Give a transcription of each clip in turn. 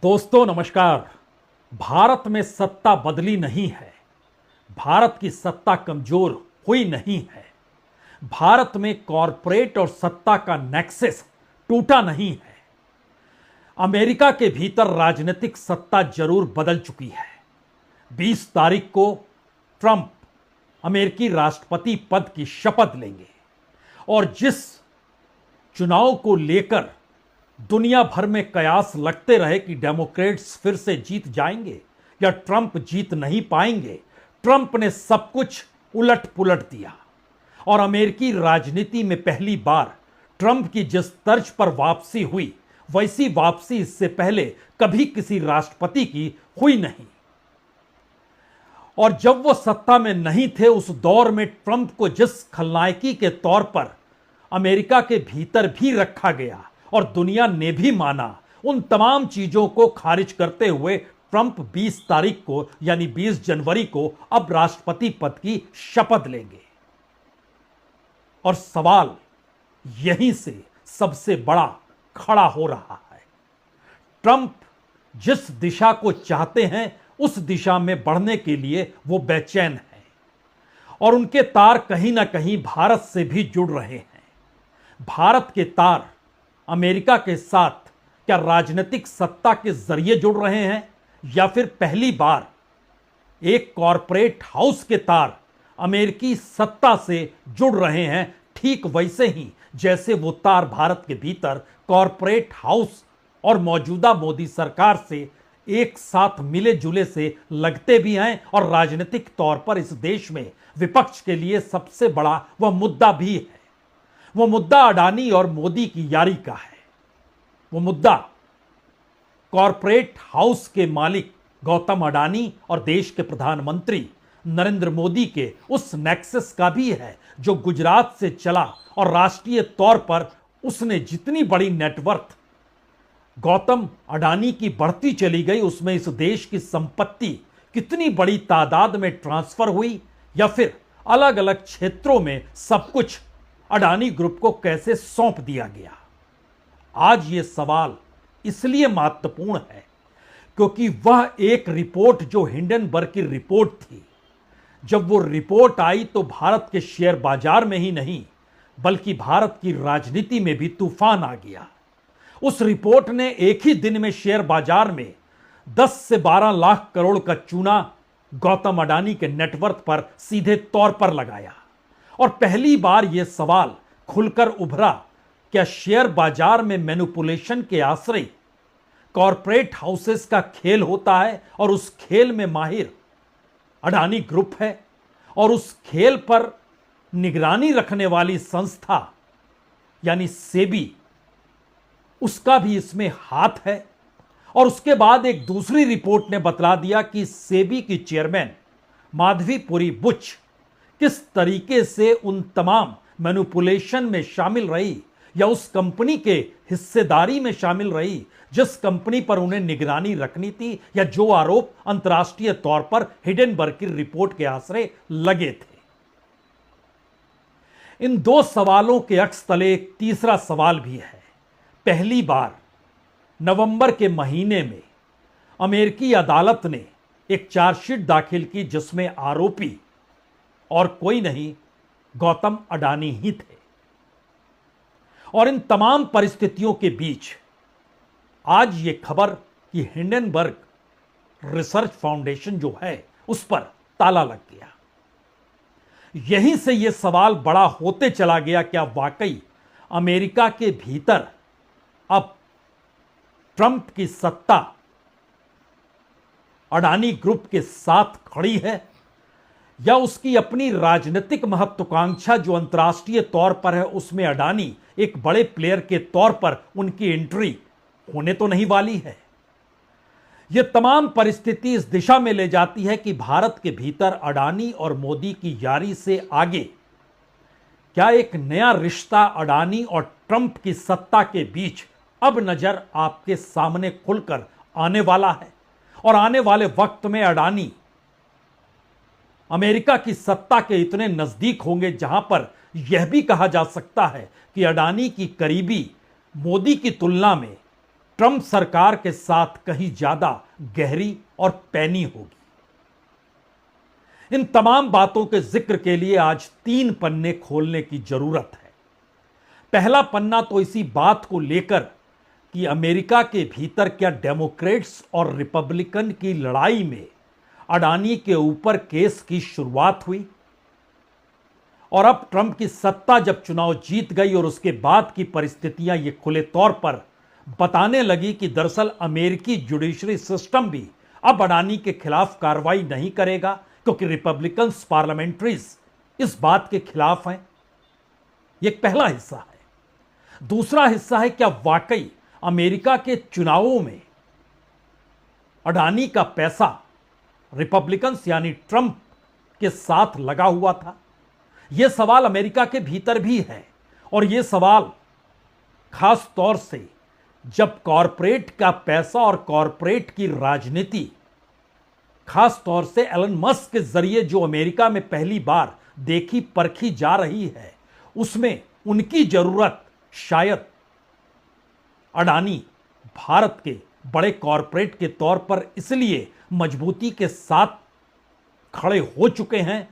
दोस्तों नमस्कार। भारत में सत्ता बदली नहीं है, भारत की सत्ता कमजोर हुई नहीं है। भारत में कॉरपोरेट और सत्ता का नेक्सस टूटा नहीं है। अमेरिका के भीतर राजनीतिक सत्ता जरूर बदल चुकी है। 20 तारीख को ट्रंप अमेरिकी राष्ट्रपति पद की शपथ लेंगे और जिस चुनाव को लेकर दुनिया भर में कयास लगते रहे कि डेमोक्रेट्स फिर से जीत जाएंगे या ट्रंप जीत नहीं पाएंगे, ट्रंप ने सब कुछ उलट पुलट दिया और अमेरिकी राजनीति में पहली बार ट्रंप की जिस तर्ज पर वापसी हुई वैसी वापसी इससे पहले कभी किसी राष्ट्रपति की हुई नहीं। और जब वो सत्ता में नहीं थे उस दौर में ट्रंप को जिस खलनायकी के तौर पर अमेरिका के भीतर भी रखा गया और दुनिया ने भी माना, उन तमाम चीजों को खारिज करते हुए ट्रंप 20 तारीख को यानी 20 जनवरी को अब राष्ट्रपति पद की शपथ लेंगे। और सवाल यहीं से सबसे बड़ा खड़ा हो रहा है। ट्रंप जिस दिशा को चाहते हैं उस दिशा में बढ़ने के लिए वो बेचैन हैं और उनके तार कहीं ना कहीं भारत से भी जुड़ रहे हैं। भारत के तार अमेरिका के साथ क्या राजनीतिक सत्ता के जरिए जुड़ रहे हैं या फिर पहली बार एक कॉरपोरेट हाउस के तार अमेरिकी सत्ता से जुड़ रहे हैं, ठीक वैसे ही जैसे वो तार भारत के भीतर कॉरपोरेट हाउस और मौजूदा मोदी सरकार से एक साथ मिले जुले से लगते भी हैं और राजनीतिक तौर पर इस देश में विपक्ष के लिए सबसे बड़ा वह मुद्दा भी है। वो मुद्दा अडानी और मोदी की यारी का है। वो मुद्दा कॉरपोरेट हाउस के मालिक गौतम अडानी और देश के प्रधानमंत्री नरेंद्र मोदी के उस नेक्सस का भी है जो गुजरात से चला और राष्ट्रीय तौर पर उसने जितनी बड़ी नेटवर्थ गौतम अडानी की बढ़ती चली गई, उसमें इस देश की संपत्ति कितनी बड़ी तादाद में ट्रांसफर हुई या फिर अलग अलग क्षेत्रों में सब कुछ अडानी ग्रुप को कैसे सौंप दिया गया। आज यह सवाल इसलिए महत्वपूर्ण है क्योंकि वह एक रिपोर्ट जो हिंडनबर्ग की रिपोर्ट थी, जब वो रिपोर्ट आई तो भारत के शेयर बाजार में ही नहीं बल्कि भारत की राजनीति में भी तूफान आ गया। उस रिपोर्ट ने एक ही दिन में शेयर बाजार में 10 से 12 लाख करोड़ का चूना गौतम अडानी के नेटवर्थ पर सीधे तौर पर लगाया और पहली बार यह सवाल खुलकर उभरा, क्या शेयर बाजार में मैनिपुलेशन के आश्रय कॉरपोरेट हाउसेस का खेल होता है और उस खेल में माहिर अडानी ग्रुप है और उस खेल पर निगरानी रखने वाली संस्था यानी सेबी उसका भी इसमें हाथ है। और उसके बाद एक दूसरी रिपोर्ट ने बतला दिया कि सेबी की चेयरमैन माधवीपुरी बुच किस तरीके से उन तमाम मैनिपुलेशन में शामिल रही या उस कंपनी के हिस्सेदारी में शामिल रही जिस कंपनी पर उन्हें निगरानी रखनी थी या जो आरोप अंतर्राष्ट्रीय तौर पर हिंडनबर्ग की रिपोर्ट के आश्रय लगे थे। इन दो सवालों के अक्स तले एक तीसरा सवाल भी है। पहली बार नवंबर के महीने में अमेरिकी अदालत ने एक चार्जशीट दाखिल की जिसमें आरोपी और कोई नहीं गौतम अडानी ही थे। और इन तमाम परिस्थितियों के बीच आज ये खबर कि हिंडनबर्ग रिसर्च फाउंडेशन जो है उस पर ताला लग गया। यहीं से यह सवाल बड़ा होते चला गया, क्या वाकई अमेरिका के भीतर अब ट्रंप की सत्ता अडानी ग्रुप के साथ खड़ी है या उसकी अपनी राजनीतिक महत्वाकांक्षा जो अंतर्राष्ट्रीय तौर पर है उसमें अडानी एक बड़े प्लेयर के तौर पर उनकी एंट्री होने तो नहीं वाली है। यह तमाम परिस्थिति इस दिशा में ले जाती है कि भारत के भीतर अडानी और मोदी की यारी से आगे क्या एक नया रिश्ता अडानी और ट्रंप की सत्ता के बीच अब नजर आपके सामने खुलकर आने वाला है। और आने वाले वक्त में अडानी अमेरिका की सत्ता के इतने नजदीक होंगे जहां पर यह भी कहा जा सकता है कि अडानी की करीबी मोदी की तुलना में ट्रंप सरकार के साथ कहीं ज्यादा गहरी और पैनी होगी। इन तमाम बातों के जिक्र के लिए आज 3 पन्ने खोलने की जरूरत है। पहला पन्ना तो इसी बात को लेकर कि अमेरिका के भीतर क्या डेमोक्रेट्स और रिपब्लिकन की लड़ाई में अडानी के ऊपर केस की शुरुआत हुई, और अब ट्रंप की सत्ता जब चुनाव जीत गई और उसके बाद की परिस्थितियां ये खुले तौर पर बताने लगी कि दरअसल अमेरिकी जुडिशरी सिस्टम भी अब अडानी के खिलाफ कार्रवाई नहीं करेगा क्योंकि रिपब्लिकन्स पार्लियामेंट्रीज इस बात के खिलाफ हैं। यह पहला हिस्सा है। दूसरा हिस्सा है क्या वाकई अमेरिका के चुनावों में अडानी का पैसा रिपब्लिकन्स यानी ट्रंप के साथ लगा हुआ था। यह सवाल अमेरिका के भीतर भी है, और यह सवाल खास तौर से जब कॉरपोरेट का पैसा और कॉरपोरेट की राजनीति खास तौर से एलन मस्क के जरिए जो अमेरिका में पहली बार देखी परखी जा रही है, उसमें उनकी जरूरत शायद अडानी भारत के बड़े कॉरपोरेट के तौर पर इसलिए मजबूती के साथ खड़े हो चुके हैं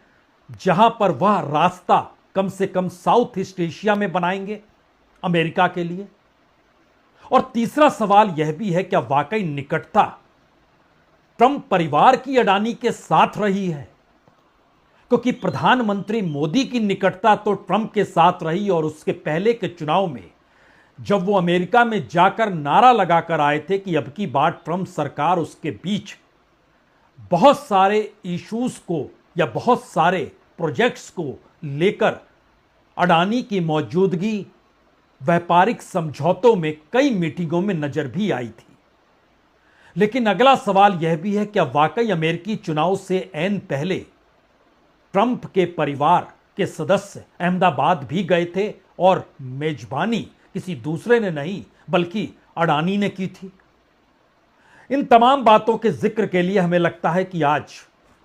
जहां पर वह रास्ता कम से कम साउथ ईस्ट एशिया में बनाएंगे अमेरिका के लिए। और तीसरा सवाल यह भी है क्या वाकई निकटता ट्रंप परिवार की अडानी के साथ रही है, क्योंकि प्रधानमंत्री मोदी की निकटता तो ट्रंप के साथ रही, और उसके पहले के चुनाव में जब वो अमेरिका में जाकर नारा लगाकर आए थे कि अब की बार ट्रंप सरकार, उसके बीच बहुत सारे इश्यूज को या बहुत सारे प्रोजेक्ट्स को लेकर अडानी की मौजूदगी व्यापारिक समझौतों में कई मीटिंगों में नजर भी आई थी। लेकिन अगला सवाल यह भी है क्या वाकई अमेरिकी चुनाव से ऐन पहले ट्रंप के परिवार के सदस्य अहमदाबाद भी गए थे, और मेजबानी किसी दूसरे ने नहीं बल्कि अडानी ने की थी। इन तमाम बातों के जिक्र के लिए हमें लगता है कि आज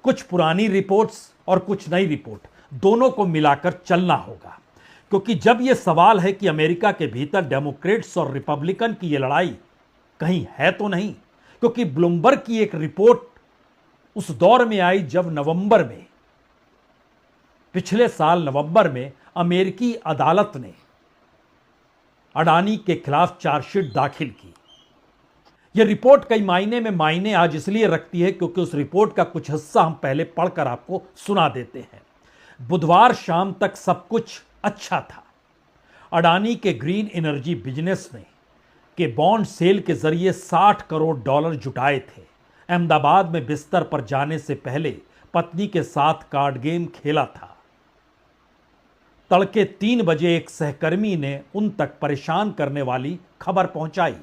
कुछ पुरानी रिपोर्ट्स और कुछ नई रिपोर्ट दोनों को मिलाकर चलना होगा, क्योंकि जब यह सवाल है कि अमेरिका के भीतर डेमोक्रेट्स और रिपब्लिकन की यह लड़ाई कहीं है तो नहीं, क्योंकि ब्लूमबर्ग की एक रिपोर्ट उस दौर में आई जब नवंबर में, पिछले साल नवंबर में अमेरिकी अदालत ने अडानी के खिलाफ चार्जशीट दाखिल की। यह रिपोर्ट कई मायने आज इसलिए रखती है क्योंकि उस रिपोर्ट का कुछ हिस्सा हम पहले पढ़कर आपको सुना देते हैं। बुधवार शाम तक सब कुछ अच्छा था। अडानी के ग्रीन एनर्जी बिजनेस ने के बॉन्ड सेल के जरिए $60 करोड़ जुटाए थे। अहमदाबाद में बिस्तर पर जाने से पहले पत्नी के साथ कार्ड गेम खेला था। तड़के 3 बजे एक सहकर्मी ने उन तक परेशान करने वाली खबर पहुंचाई।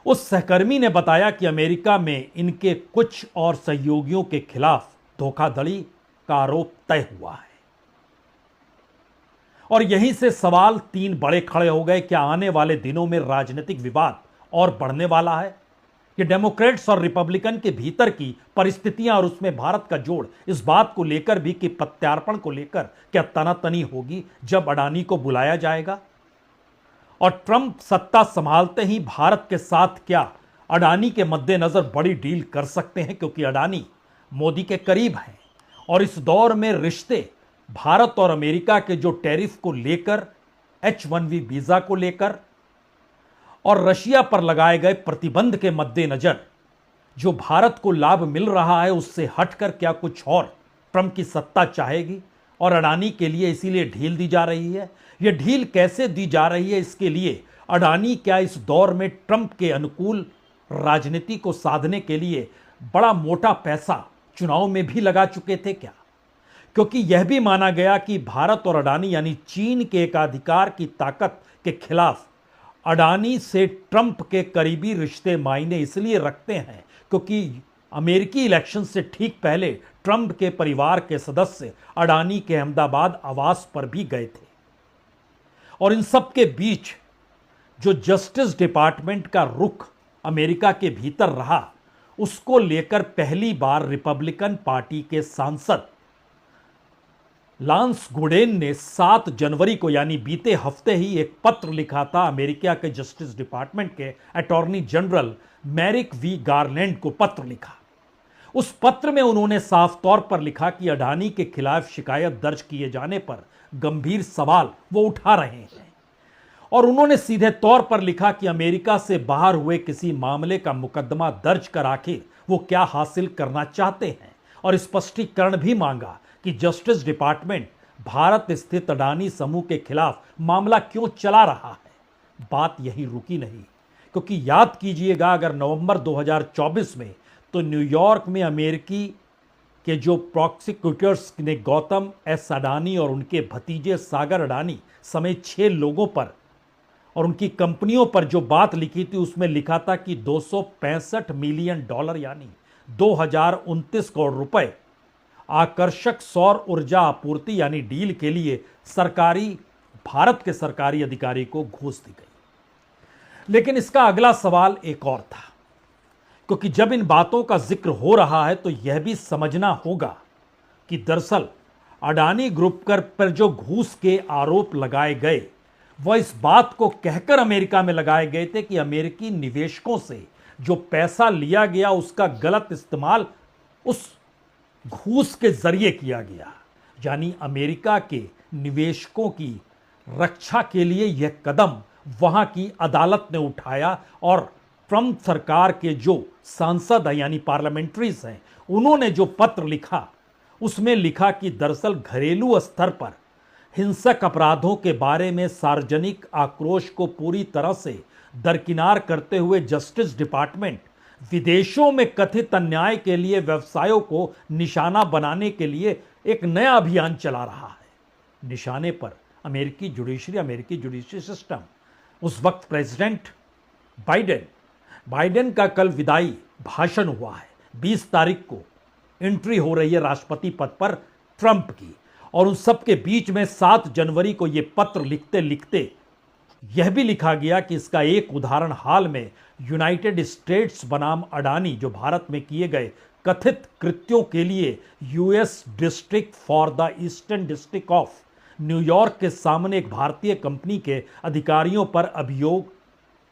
उस सहकर्मी ने बताया कि अमेरिका में इनके कुछ और सहयोगियों के खिलाफ धोखाधड़ी का आरोप तय हुआ है। और यहीं से सवाल 3 बड़े खड़े हो गए। क्या आने वाले दिनों में राजनीतिक विवाद और बढ़ने वाला है? कि डेमोक्रेट्स और रिपब्लिकन के भीतर की परिस्थितियां और उसमें भारत का जोड़ इस बात को लेकर भी कि प्रत्यार्पण को लेकर क्या तनातनी होगी जब अडानी को बुलाया जाएगा? और ट्रंप सत्ता संभालते ही भारत के साथ क्या अडानी के मद्देनजर बड़ी डील कर सकते हैं, क्योंकि अडानी मोदी के करीब हैं। और इस दौर में रिश्ते भारत और अमेरिका के जो टैरिफ को लेकर, H-1B वीजा को लेकर और रशिया पर लगाए गए प्रतिबंध के मद्देनजर जो भारत को लाभ मिल रहा है, उससे हटकर क्या कुछ और ट्रंप की सत्ता चाहेगी और अडानी के लिए इसीलिए ढील दी जा रही है? यह ढील कैसे दी जा रही है? इसके लिए अडानी क्या इस दौर में ट्रंप के अनुकूल राजनीति को साधने के लिए बड़ा मोटा पैसा चुनाव में भी लगा चुके थे क्या? क्योंकि यह भी माना गया कि भारत और अडानी यानी चीन के एकाधिकार की ताकत के खिलाफ अडानी से ट्रंप के करीबी रिश्ते मायने इसलिए रखते हैं क्योंकि अमेरिकी इलेक्शन से ठीक पहले ट्रंप के परिवार के सदस्य अडानी के अहमदाबाद आवास पर भी गए थे। और इन सब के बीच जो जस्टिस डिपार्टमेंट का रुख अमेरिका के भीतर रहा, उसको लेकर पहली बार रिपब्लिकन पार्टी के सांसद लांस गुडेन ने 7 जनवरी को यानी बीते हफ्ते ही एक पत्र लिखा था अमेरिका के जस्टिस डिपार्टमेंट के attorney general Merrick V Garland को पत्र लिखा। उस पत्र में उन्होंने साफ तौर पर लिखा कि अडानी के खिलाफ शिकायत दर्ज किए जाने पर गंभीर सवाल वो उठा रहे हैं और उन्होंने सीधे तौर पर लिखा कि अमेरिका से बाहर हुए किसी मामले का मुकदमा दर्ज कर आखिर वो क्या हासिल करना चाहते हैं और स्पष्टीकरण भी मांगा कि जस्टिस डिपार्टमेंट भारत स्थित अडानी समूह के खिलाफ मामला क्यों चला रहा है। बात यही रुकी नहीं, क्योंकि याद कीजिएगा अगर नवंबर 2024 में तो न्यूयॉर्क में अमेरिकी के जो प्रोसिक्यूटर्स ने गौतम एस अडानी और उनके भतीजे सागर अडानी समेत 6 लोगों पर और उनकी कंपनियों पर जो बात लिखी थी उसमें लिखा था कि $265 मिलियन यानी 2029 करोड़ रुपए आकर्षक सौर ऊर्जा आपूर्ति यानी डील के लिए भारत के सरकारी अधिकारी को घूस दी गई। लेकिन इसका अगला सवाल एक और था, क्योंकि जब इन बातों का जिक्र हो रहा है तो यह भी समझना होगा कि दरअसल अडानी ग्रुप पर जो घूस के आरोप लगाए गए वह इस बात को कहकर अमेरिका में लगाए गए थे कि अमेरिकी निवेशकों से जो पैसा लिया गया उसका गलत इस्तेमाल उस घूस के जरिए किया गया। यानी अमेरिका के निवेशकों की रक्षा के लिए यह कदम वहां की अदालत ने उठाया और ट्रंप सरकार के जो सांसद हैं यानी पार्लियामेंट्रीज हैं उन्होंने जो पत्र लिखा उसमें लिखा कि दरअसल घरेलू स्तर पर हिंसक अपराधों के बारे में सार्वजनिक आक्रोश को पूरी तरह से दरकिनार करते हुए जस्टिस डिपार्टमेंट विदेशों में कथित अन्याय के लिए व्यवसायों को निशाना बनाने के लिए एक नया अभियान चला रहा है। निशाने पर अमेरिकी जुडिशरी सिस्टम। उस वक्त प्रेसिडेंट बाइडेन का कल विदाई भाषण हुआ है। 20 तारीख को एंट्री हो रही है राष्ट्रपति पद पर ट्रंप की और उन सब के बीच में 7 जनवरी को यह पत्र लिखते लिखते यह भी लिखा गया कि इसका एक उदाहरण हाल में यूनाइटेड स्टेट्स बनाम अडानी जो भारत में किए गए कथित कृत्यों के लिए US district for the eastern district of New York के सामने एक भारतीय कंपनी के अधिकारियों पर अभियोग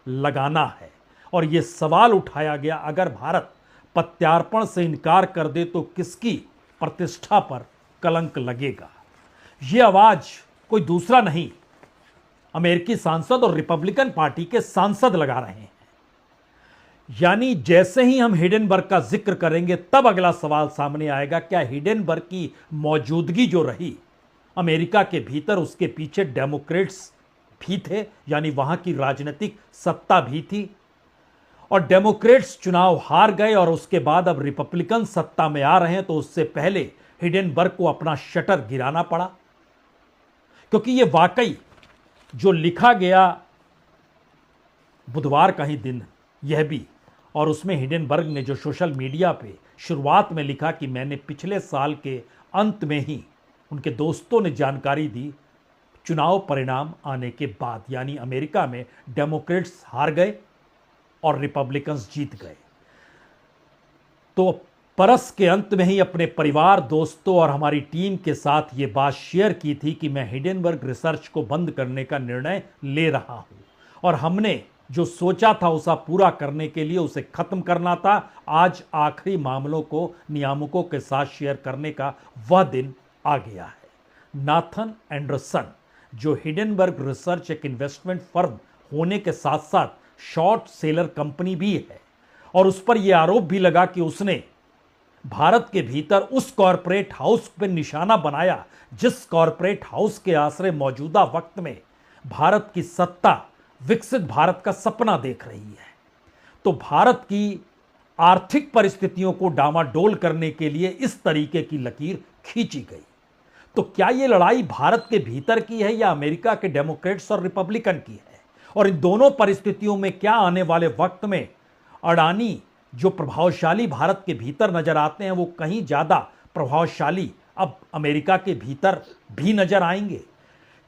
लगाना है। और यह सवाल उठाया गया अगर भारत प्रत्यार्पण से इनकार कर दे तो किसकी प्रतिष्ठा पर कलंक लगेगा। यह आवाज कोई दूसरा नहीं अमेरिकी सांसद और रिपब्लिकन पार्टी के सांसद लगा रहे हैं। यानी जैसे ही हम हिडेनबर्ग का जिक्र करेंगे तब अगला सवाल सामने आएगा, क्या हिडेनबर्ग की मौजूदगी जो रही अमेरिका के भीतर उसके पीछे डेमोक्रेट्स भी थे, यानी वहां की राजनीतिक सत्ता भी थी और डेमोक्रेट्स चुनाव हार गए और उसके बाद अब रिपब्लिकन सत्ता में आ रहे हैं, तो उससे पहले हिडेनबर्ग को अपना शटर गिराना पड़ा। क्योंकि यह वाकई जो लिखा गया बुधवार का ही दिन यह भी, और उसमें हिडेनबर्ग ने जो सोशल मीडिया पे शुरुआत में लिखा कि मैंने पिछले साल के अंत में ही उनके दोस्तों ने जानकारी दी चुनाव परिणाम आने के बाद, यानी अमेरिका में डेमोक्रेट्स हार गए और रिपब्लिकन्स जीत गए। तो बरस के अंत में ही अपने परिवार, दोस्तों और हमारी टीम के साथ ये बात शेयर की थी कि मैं हिडेनबर्ग रिसर्च को बंद करने का निर्णय ले रहा हूं और हमने जो सोचा था उसे पूरा करने के लिए उसे खत्म करना था। आज आखिरी मामलों को नियामकों के साथ शेयर करने का वह दिन आ गया है। नाथन एंडरसन जो हिडेनबर्ग रिसर्च एक इन्वेस्टमेंट फर्म होने के साथ साथ शॉर्ट सेलर कंपनी भी है और उस पर यह आरोप भी लगा कि उसने भारत के भीतर उस कॉरपोरेट हाउस पर निशाना बनाया जिस कॉरपोरेट हाउस के आश्रय मौजूदा वक्त में भारत की सत्ता विकसित भारत का सपना देख रही है। तो भारत की आर्थिक परिस्थितियों को डामाडोल करने के लिए इस तरीके की लकीर खींची गई। तो क्या यह लड़ाई भारत के भीतर की है या अमेरिका के डेमोक्रेट्स और रिपब्लिकन की है, और इन दोनों परिस्थितियों में क्या आने वाले वक्त में अडानी जो प्रभावशाली भारत के भीतर नजर आते हैं वो कहीं ज्यादा प्रभावशाली अब अमेरिका के भीतर भी नजर आएंगे?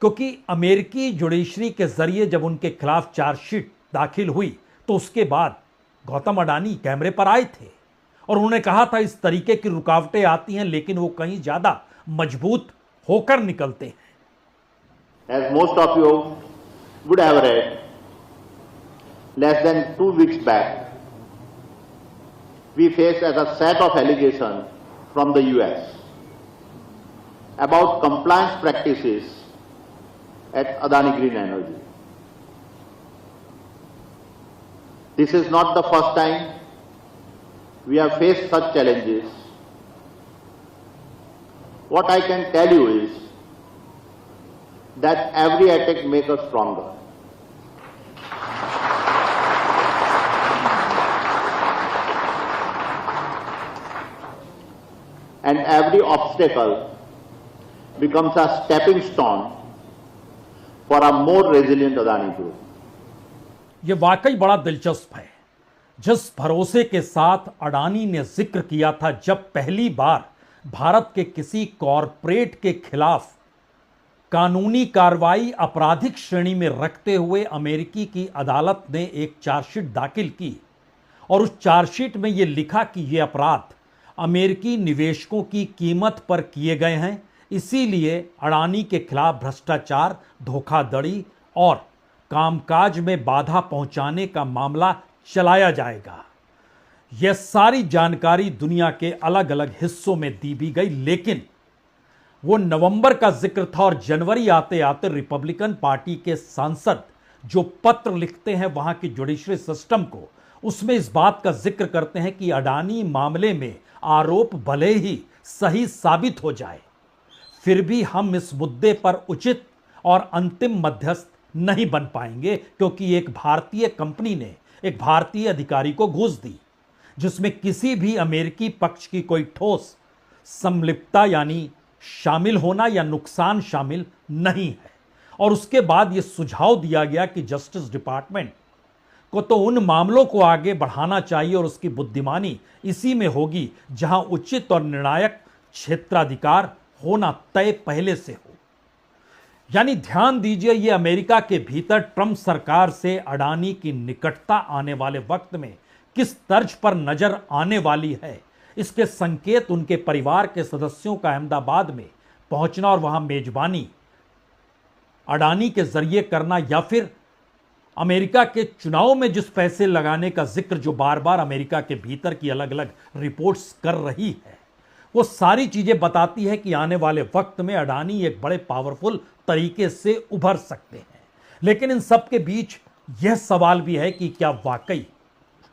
क्योंकि अमेरिकी जुडिशरी के जरिए जब उनके खिलाफ चार्जशीट दाखिल हुई तो उसके बाद गौतम अडानी कैमरे पर आए थे और उन्होंने कहा था इस तरीके की रुकावटें आती हैं लेकिन वो कहीं ज्यादा मजबूत होकर निकलते हैं। As most of you would have read, less than 2 weeks back, we faced as a set of allegations from the US about compliance practices at Adani Green Energy. This is not the first time we have faced such challenges. What I can tell you is that every attack makes us stronger. And every obstacle becomes a stepping stone for a more resilient Adani Group. ये वाकई बड़ा दिलचस्प है। जिस भरोसे के साथ अडानी ने जिक्र किया था जब पहली बार भारत के किसी कॉरपोरेट के खिलाफ कानूनी कार्रवाई आपराधिक श्रेणी में रखते हुए अमेरिकी की अदालत ने एक चार्जशीट दाखिल की और उस चार्जशीट में यह लिखा कि यह अपराध अमेरिकी निवेशकों की कीमत पर किए गए हैं, इसीलिए अडानी के खिलाफ भ्रष्टाचार, धोखाधड़ी और कामकाज में बाधा पहुंचाने का मामला चलाया जाएगा। यह सारी जानकारी दुनिया के अलग अलग हिस्सों में दी भी गई, लेकिन वो नवंबर का जिक्र था और जनवरी आते आते रिपब्लिकन पार्टी के सांसद जो पत्र लिखते हैं वहां की जुडिशरी सिस्टम को, उसमें इस बात का जिक्र करते हैं कि अडानी मामले में आरोप भले ही सही साबित हो जाए, फिर भी हम इस मुद्दे पर उचित और अंतिम मध्यस्थ नहीं बन पाएंगे, क्योंकि एक भारतीय कंपनी ने एक भारतीय अधिकारी को घूस दी जिसमें किसी भी अमेरिकी पक्ष की कोई ठोस संलिप्तता यानी शामिल होना या नुकसान शामिल नहीं है। और उसके बाद यह सुझाव दिया गया कि जस्टिस डिपार्टमेंट को तो उन मामलों को आगे बढ़ाना चाहिए और उसकी बुद्धिमानी इसी में होगी जहां उचित और निर्णायक क्षेत्राधिकार होना तय पहले से हो। यानी ध्यान दीजिए, यह अमेरिका के भीतर ट्रंप सरकार से अडानी की निकटता आने वाले वक्त में किस तर्ज पर नजर आने वाली है, इसके संकेत उनके परिवार के सदस्यों का अहमदाबाद में पहुंचना और वहां मेजबानी अडानी के जरिए करना, या फिर अमेरिका के चुनाव में जिस पैसे लगाने का जिक्र जो बार बार अमेरिका के भीतर की अलग अलग रिपोर्ट्स कर रही है, वो सारी चीजें बताती है कि आने वाले वक्त में अडानी एक बड़े पावरफुल तरीके से उभर सकते हैं। लेकिन इन सब के बीच यह सवाल भी है कि क्या वाकई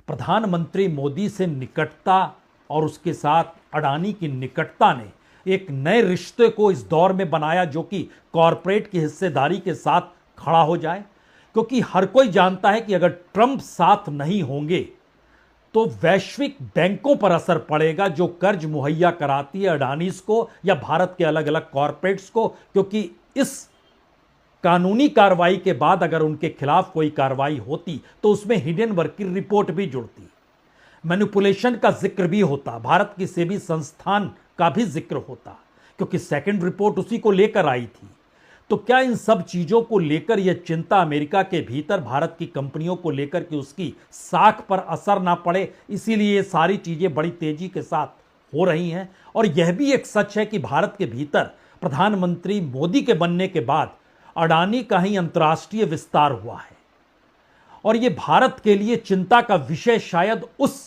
प्रधानमंत्री मोदी से निकटता और उसके साथ अडानी की निकटता ने एक नए रिश्ते को इस दौर में बनाया जो कि कॉरपोरेट की हिस्सेदारी के साथ खड़ा हो जाए, क्योंकि हर कोई जानता है कि अगर ट्रंप साथ नहीं होंगे तो वैश्विक बैंकों पर असर पड़ेगा जो कर्ज मुहैया कराती है अडानीज को या भारत के अलग अलग कॉरपोरेट्स को, क्योंकि इस कानूनी कार्रवाई के बाद अगर उनके खिलाफ कोई कार्रवाई होती तो उसमें हिडेनबर्ग की रिपोर्ट भी जुड़ती, मैनिपुलेशन का जिक्र भी होता, भारत की सेबी संस्थान का भी जिक्र होता, क्योंकि सेकंड रिपोर्ट उसी को लेकर आई थी। तो क्या इन सब चीजों को लेकर यह चिंता अमेरिका के भीतर भारत की कंपनियों को लेकर कि उसकी साख पर असर ना पड़े, इसीलिए ये सारी चीजें बड़ी तेजी के साथ हो रही हैं। और यह भी एक सच है कि भारत के भीतर प्रधानमंत्री मोदी के बनने के बाद अडानी का ही अंतर्राष्ट्रीय विस्तार हुआ है और यह भारत के लिए चिंता का विषय शायद उस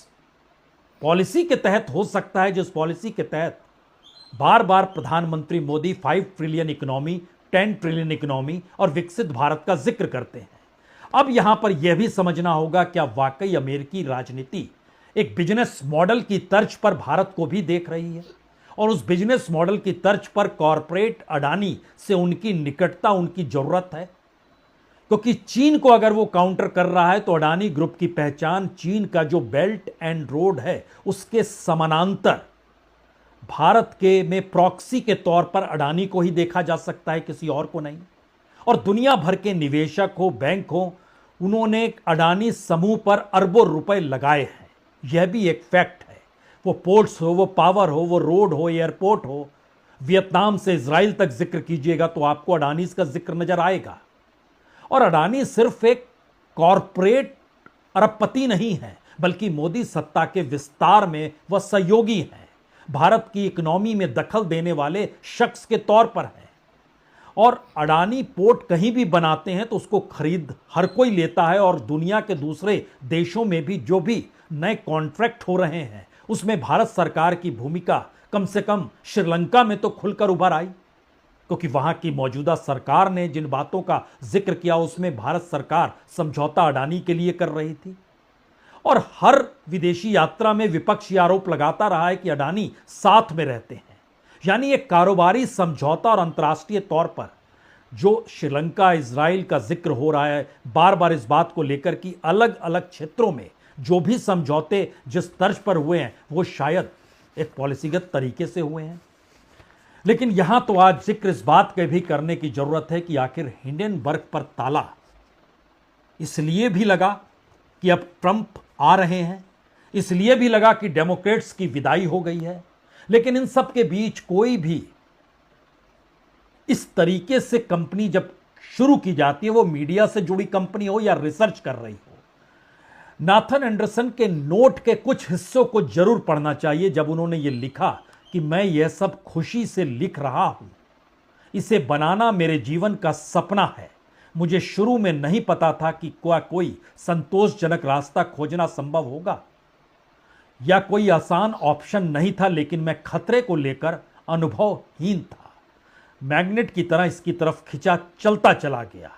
पॉलिसी के तहत हो सकता है जिस पॉलिसी के तहत बार बार प्रधानमंत्री Modi 5 trillion economy, 10 trillion economy और विकसित भारत का जिक्र करते हैं। अब यहां पर यह भी समझना होगा क्या वाकई अमेरिकी राजनीति एक बिजनेस मॉडल की तर्ज पर भारत को भी देख रही है और उस बिजनेस मॉडल की तर्ज पर कॉरपोरेट अडानी से उनकी निकटता उनकी जरूरत है, क्योंकि चीन को अगर वो काउंटर कर रहा है तो अडानी ग्रुप की पहचान चीन का जो बेल्ट एंड रोड है उसके समानांतर भारत के में प्रॉक्सी के तौर पर अडानी को ही देखा जा सकता है, किसी और को नहीं। और दुनिया भर के निवेशक हो, बैंक हो, उन्होंने अडानी समूह पर अरबों रुपए लगाए हैं, यह भी एक फैक्ट है। वो पोर्ट्स हो, वो पावर हो, वो रोड हो, एयरपोर्ट हो, वियतनाम से इजराइल तक जिक्र कीजिएगा तो आपको अडानीज का जिक्र नजर आएगा। और अडानी सिर्फ एक कॉरपोरेट अरबपति नहीं है, बल्कि मोदी सत्ता के विस्तार में वह सहयोगी हैं। भारत की इकोनॉमी में दखल देने वाले शख्स के तौर पर है। और अडानी पोर्ट कहीं भी बनाते हैं तो उसको खरीद हर कोई लेता है, और दुनिया के दूसरे देशों में भी जो भी नए कॉन्ट्रैक्ट हो रहे हैं उसमें भारत सरकार की भूमिका कम से कम श्रीलंका में तो खुलकर उभर आई, क्योंकि वहां की मौजूदा सरकार ने जिन बातों का जिक्र किया उसमें भारत सरकार समझौता अडानी के लिए कर रही थी। और हर विदेशी यात्रा में विपक्ष ये आरोप लगाता रहा है कि अडानी साथ में रहते हैं। यानी एक कारोबारी समझौता और अंतर्राष्ट्रीय तौर पर जो श्रीलंका इजराइल का जिक्र हो रहा है बार बार इस बात को लेकर कि अलग अलग क्षेत्रों में जो भी समझौते जिस तर्ज पर हुए हैं वो शायद एक पॉलिसीगत तरीके से हुए हैं। लेकिन यहां तो आज जिक्र इस बात के भी करने की जरूरत है कि आखिर हिंडनबर्ग पर ताला इसलिए भी लगा कि अब ट्रंप आ रहे हैं, इसलिए भी लगा कि डेमोक्रेट्स की विदाई हो गई है। लेकिन इन सब के बीच कोई भी इस तरीके से कंपनी जब शुरू की जाती है, वो मीडिया से जुड़ी कंपनी हो या रिसर्च कर रही हो, नाथन एंडरसन के नोट के कुछ हिस्सों को जरूर पढ़ना चाहिए जब उन्होंने ये लिखा कि मैं यह सब खुशी से लिख रहा हूं, इसे बनाना मेरे जीवन का सपना है। मुझे शुरू में नहीं पता था कि कोई संतोषजनक रास्ता खोजना संभव होगा या कोई आसान ऑप्शन नहीं था, लेकिन मैं खतरे को लेकर अनुभवहीन था। मैग्नेट की तरह इसकी तरफ खिंचा चलता चला गया।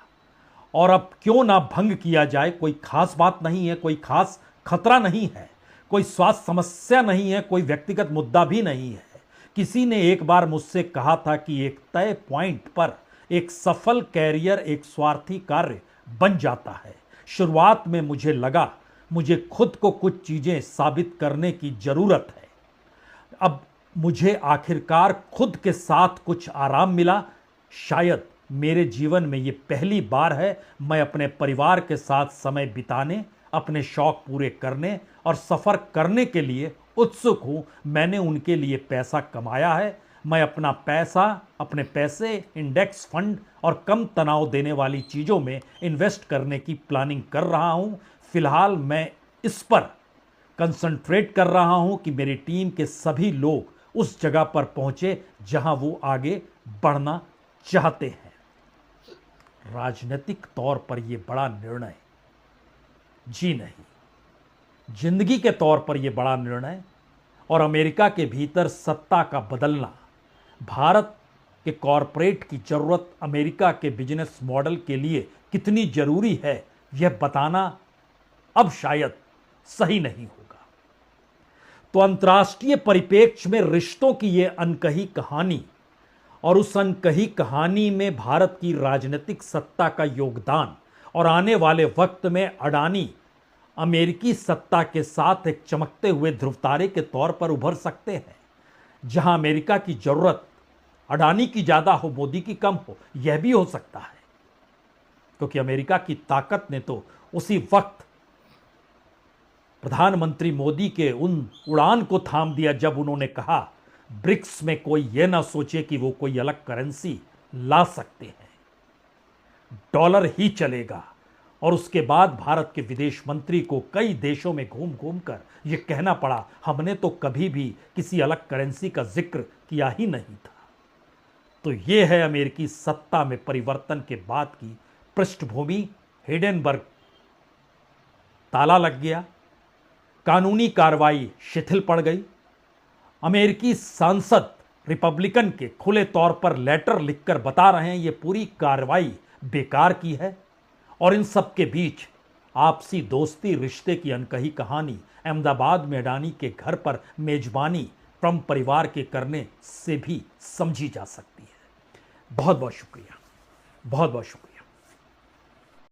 और अब क्यों ना भंग किया जाए, कोई खास बात नहीं है, कोई खास खतरा नहीं है, कोई स्वास्थ्य समस्या नहीं है, कोई व्यक्तिगत मुद्दा भी नहीं है। किसी ने एक बार मुझसे कहा था कि एक तय पॉइंट पर एक सफल कैरियर एक स्वार्थी कार्य बन जाता है। शुरुआत में मुझे लगा मुझे खुद को कुछ चीजें साबित करने की जरूरत है। अब मुझे आखिरकार खुद के साथ कुछ आराम मिला। शायद मेरे जीवन में ये पहली बार है मैं अपने परिवार के साथ समय बिताने, अपने शौक पूरे करने और सफर करने के लिए उत्सुक हूं। मैंने उनके लिए पैसा कमाया है। मैं अपने पैसे इंडेक्स फंड और कम तनाव देने वाली चीजों में इन्वेस्ट करने की प्लानिंग कर रहा हूं। फिलहाल मैं इस पर कंसंट्रेट कर रहा हूं कि मेरी टीम के सभी लोग उस जगह पर पहुंचे जहां वो आगे बढ़ना चाहते हैं। राजनीतिक तौर पर यह बड़ा निर्णय जी नहीं, जिंदगी के तौर पर यह बड़ा निर्णय और अमेरिका के भीतर सत्ता का बदलना, भारत के कॉरपोरेट की जरूरत अमेरिका के बिजनेस मॉडल के लिए कितनी जरूरी है यह बताना अब शायद सही नहीं होगा। तो अंतर्राष्ट्रीय परिप्रेक्ष्य में रिश्तों की यह अनकही कहानी और उस अनकही कहानी में भारत की राजनीतिक सत्ता का योगदान और आने वाले वक्त में अडानी अमेरिकी सत्ता के साथ एक चमकते हुए ध्रुवतारे के तौर पर उभर सकते हैं। जहां अमेरिका की जरूरत अडानी की ज्यादा हो, मोदी की कम हो, यह भी हो सकता है, क्योंकि अमेरिका की ताकत ने तो उसी वक्त प्रधानमंत्री मोदी के उन उड़ान को थाम दिया जब उन्होंने कहा ब्रिक्स में कोई यह ना सोचे कि वो कोई अलग करेंसी ला सकते हैं, डॉलर ही चलेगा। और उसके बाद भारत के विदेश मंत्री को कई देशों में घूम घूम कर यह कहना पड़ा हमने तो कभी भी किसी अलग करेंसी का जिक्र किया ही नहीं था। तो यह है अमेरिकी सत्ता में परिवर्तन के बाद की पृष्ठभूमि। हिंडनबर्ग ताला लग गया, कानूनी कार्रवाई शिथिल पड़ गई। अमेरिकी सांसद रिपब्लिकन के खुले तौर पर लेटर लिखकर बता रहे हैं ये पूरी कार्रवाई बेकार की है। और इन सब के बीच आपसी दोस्ती रिश्ते की अनकही कहानी अहमदाबाद में अडानी के घर पर मेजबानी ट्रंप परिवार के करने से भी समझी जा सकती है। बहुत बहुत शुक्रिया, बहुत बहुत शुक्रिया।